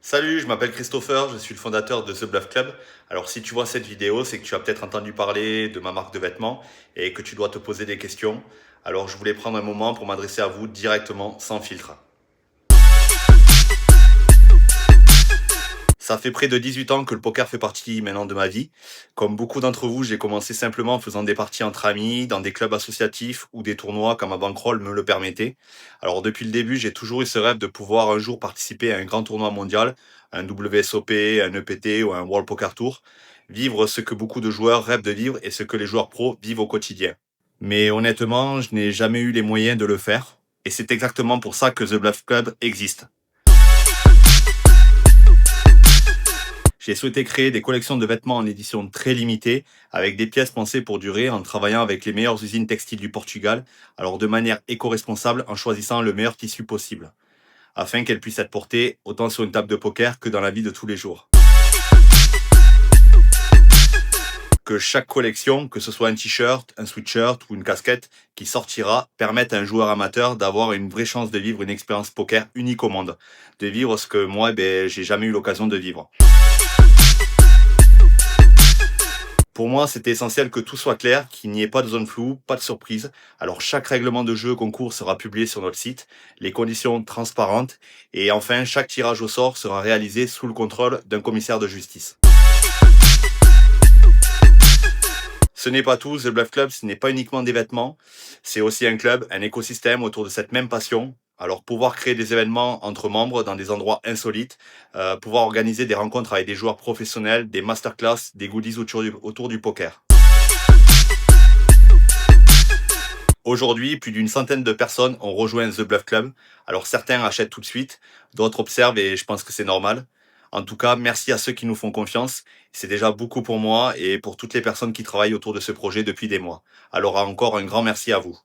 Salut, je m'appelle Christopher, je suis le fondateur de The Bluff Club. Alors si tu vois cette vidéo, c'est que tu as peut-être entendu parler de ma marque de vêtements et que tu dois te poser des questions. Alors je voulais prendre un moment pour m'adresser à vous directement, sans filtre. Ça fait près de 18 ans que le poker fait partie maintenant de ma vie. Comme beaucoup d'entre vous, j'ai commencé simplement en faisant des parties entre amis, dans des clubs associatifs ou des tournois quand ma bankroll me le permettait. Alors depuis le début, j'ai toujours eu ce rêve de pouvoir un jour participer à un grand tournoi mondial, un WSOP, un EPT ou un World Poker Tour. Vivre ce que beaucoup de joueurs rêvent de vivre et ce que les joueurs pros vivent au quotidien. Mais honnêtement, je n'ai jamais eu les moyens de le faire. Et c'est exactement pour ça que The Bluff Club existe. J'ai souhaité créer des collections de vêtements en édition très limitée, avec des pièces pensées pour durer, en travaillant avec les meilleures usines textiles du Portugal, alors de manière éco-responsable en choisissant le meilleur tissu possible, afin qu'elles puissent être portées autant sur une table de poker que dans la vie de tous les jours. Que chaque collection, que ce soit un t-shirt, un sweatshirt ou une casquette qui sortira, permette à un joueur amateur d'avoir une vraie chance de vivre une expérience poker unique au monde, de vivre ce que moi, j'ai jamais eu l'occasion de vivre. Pour moi, c'était essentiel que tout soit clair, qu'il n'y ait pas de zone floue, pas de surprise. Alors chaque règlement de jeu concours sera publié sur notre site, les conditions transparentes, et enfin chaque tirage au sort sera réalisé sous le contrôle d'un commissaire de justice. Ce n'est pas tout, The Bluff Club, ce n'est pas uniquement des vêtements, c'est aussi un club, un écosystème autour de cette même passion. Alors pouvoir créer des événements entre membres dans des endroits insolites, pouvoir organiser des rencontres avec des joueurs professionnels, des masterclass, des goodies autour du poker. Aujourd'hui, plus d'une centaine de personnes ont rejoint The Bluff Club. Alors certains achètent tout de suite, d'autres observent et je pense que c'est normal. En tout cas, merci à ceux qui nous font confiance. C'est déjà beaucoup pour moi et pour toutes les personnes qui travaillent autour de ce projet depuis des mois. Alors encore un grand merci à vous.